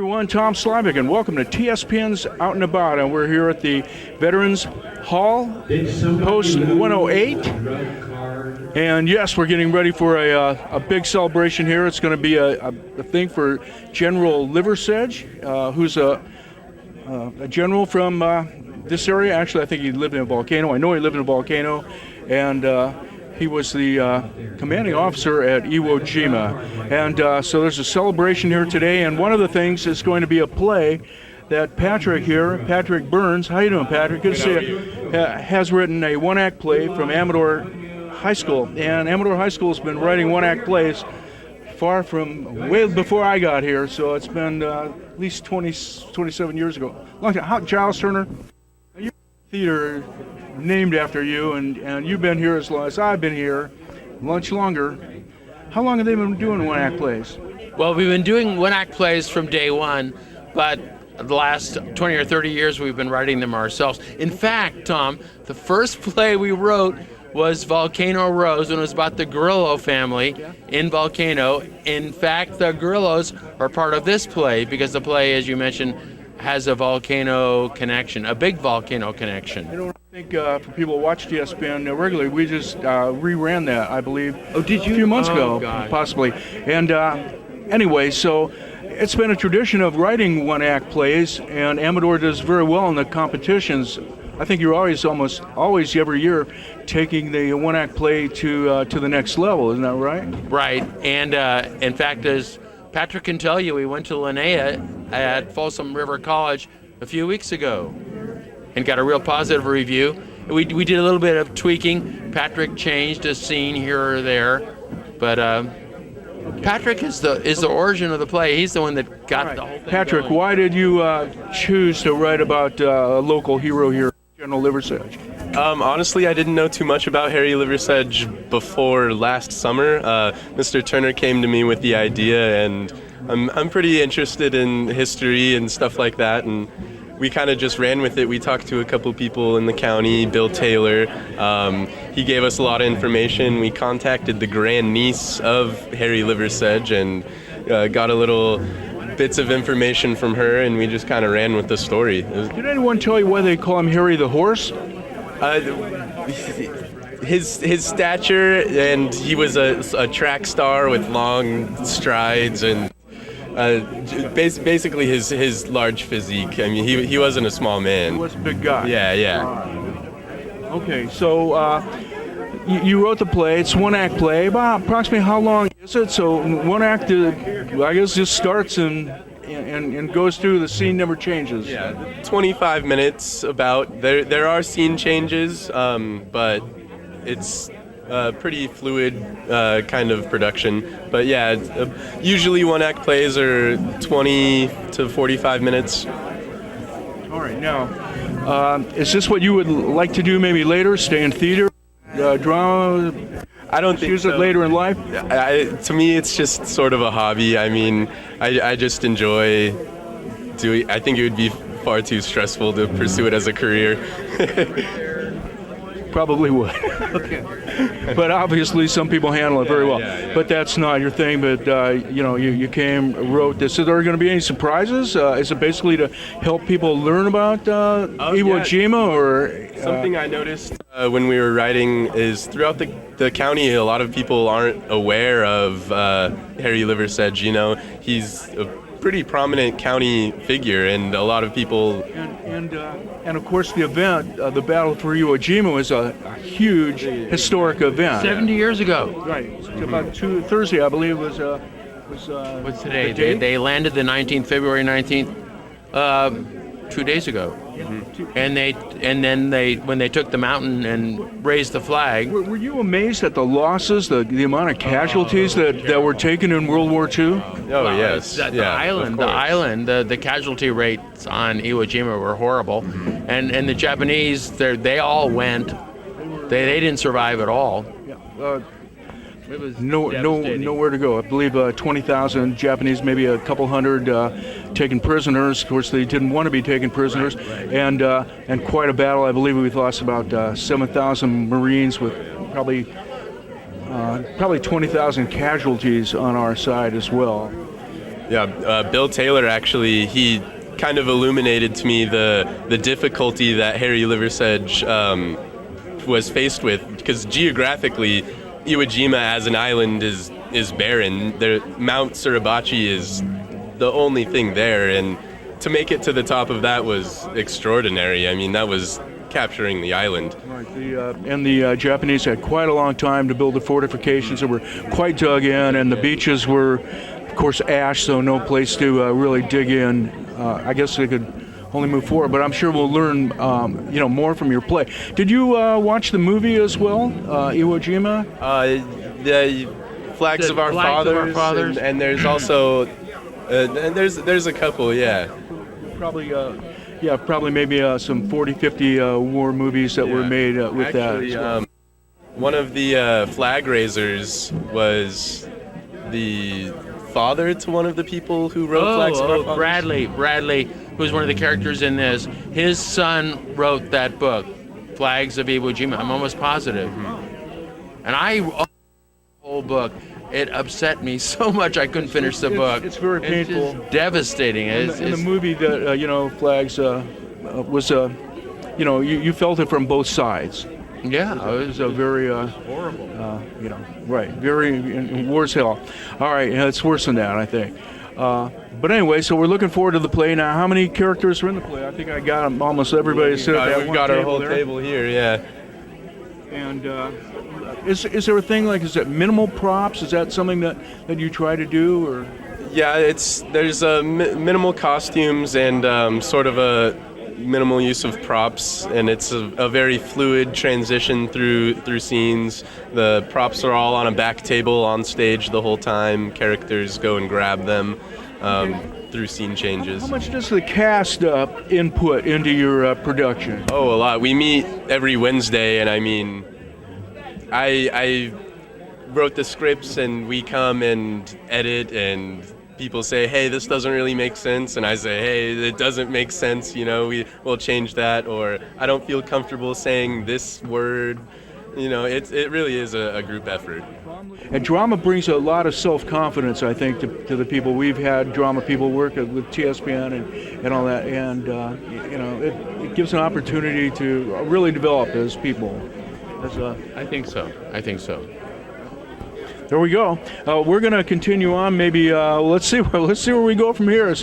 everyone, Tom Slavic, and welcome to TSPN's Out and About. And we're here at the Veterans Hall, Post 108. And yes, we're getting ready for a big celebration here. It's going to be a thing for General Liversedge, who's a general from this area. Actually, I think he lived in a volcano. I know he lived in a volcano. And he was the commanding officer at Iwo Jima. And so there's a celebration here today, and one of the things is going to be a play that Patrick Burns, how you doing, Patrick? Good to see you, has written a one-act play from Amador High School. And Amador High School has been writing one-act plays way before I got here, so it's been at least 27 years ago. Long time. Giles Turner, theater named after you, and you've been here as long as I've been here, much longer. How long have they been doing one-act plays? Well, we've been doing one-act plays from day one, but the last 20 or 30 years we've been writing them ourselves. In fact, Tom, the first play we wrote was Volcano Rose, and it was about the Grillo family in Volcano. In fact, the Grillos are part of this play because the play, as you mentioned, has a volcano connection, a big volcano connection. I think for people who watch TSPN regularly, we just reran that, I believe. Oh, did you? A few months ago, God. Possibly. And anyway, so it's been a tradition of writing one-act plays, and Amador does very well in the competitions. I think you're almost always every year taking the one-act play to the next level. Isn't that right? Right. And in fact, as Patrick can tell you, we went to Linnea at Folsom River College a few weeks ago and got a real positive review. We did a little bit of tweaking. Patrick changed a scene here or there, but Patrick is the origin of the play. He's the one that got the whole thing Patrick, going. why did you choose to write about a local hero here, General Liversedge? Honestly, I didn't know too much about Harry Liversedge before last summer. Mr. Turner came to me with the idea, and I'm pretty interested in history and stuff like that, and we kind of just ran with it. We talked to a couple people in the county, Bill Taylor. He gave us a lot of information. We contacted the grandniece of Harry Liversedge and got a little bits of information from her, and we just kind of ran with the story. Did anyone tell you why they call him Harry the Horse? His stature, and he was a track star with long strides, and basically his large physique. I mean, he wasn't a small man. He was a big guy. Yeah. Okay, so you wrote the play. It's one-act play. About approximately how long is it? So one act, I guess, just starts and goes through. The scene never changes. Yeah, 25 minutes about. There are scene changes, but it's pretty fluid kind of production. But yeah, usually one-act plays are 20 to 45 minutes. All right, now, is this what you would like to do maybe later? Stay in theater, drama? I don't think use so. it later in life? To me, it's just sort of a hobby. I mean, I just enjoy doing. I think it would be far too stressful to pursue it as a career. Probably would. Okay. But obviously some people handle it very well. Yeah. But that's not your thing. But you came, wrote this. Is there going to be any surprises? Is it basically to help people learn about Iwo Jima, or something I noticed when we were writing is throughout the county, a lot of people aren't aware of Harry Liversedge. You know, he's a pretty prominent county figure, and a lot of people. And of course, the event, the Battle for Iwo Jima, was a huge historic event. 70 years ago. Right. About Thursday, I believe, was What's today? the date? They landed the 19th, February 19th, 2 days ago. And then when they took the mountain and raised the flag. Were you amazed at the losses, the amount of casualties that were taken in World War II? Oh yes, The island, the casualty rates on Iwo Jima were horrible, and the Japanese, they all went. They didn't survive at all. Yeah. It was Nowhere to go. I believe 20,000 Japanese, maybe a couple hundred taken prisoners. Of course, they didn't want to be taken prisoners, Right. And quite a battle. I believe we've lost about 7,000 Marines with probably 20,000 casualties on our side as well. Yeah, Bill Taylor actually, he kind of illuminated to me the difficulty that Harry Liversedge was faced with, because geographically, Iwo Jima as an island is barren. Mount Suribachi is the only thing there, and to make it to the top of that was extraordinary. I mean, that was capturing the island. Right. The Japanese had quite a long time to build the fortifications that were quite dug in, and the beaches were, of course, ash, so no place to really dig in. I guess they could only move forward, but I'm sure we'll learn, more from your play. Did you watch the movie as well, Iwo Jima? The Flags of Our Fathers, and there's also and there's a couple, yeah. Probably maybe some 40, 50 war movies that were made with actually, that. One of the flag raisers was the father to one of the people who wrote Flags of Our Fathers. Bradley, who's one of the characters in this. His son wrote that book, Flags of Iwo Jima. I'm almost positive. Mm-hmm. And I the whole book. It upset me so much I couldn't finish the book. It's very painful. It's devastating. In the movie, that Flags was, you felt it from both sides. Yeah, it was a very horrible. Right, very war's hell. All right, it's worse than that, I think. But anyway, so we're looking forward to the play now. How many characters are in the play? I think I got almost everybody to sit at that one table. We've got our whole there. table here, yeah. And is there a thing like, is it minimal props? Is that something that you try to do, or? Yeah, there's minimal costumes and sort of a minimal use of props, and it's a very fluid transition through scenes. The props are all on a back table on stage the whole time. Characters go and grab them through scene changes. How much does the cast input into your production? Oh, a lot. We meet every Wednesday, and I mean, I wrote the scripts, and we come and edit, and people say, hey, this doesn't really make sense, and I say, hey, it doesn't make sense, we'll change that, or I don't feel comfortable saying this word. It really is a group effort. And drama brings a lot of self-confidence, I think, to the people. We've had drama people work with TSPN and all that, and it gives an opportunity to really develop as people. I think so. There we go. We're going to continue on. Maybe let's see where we go from here. So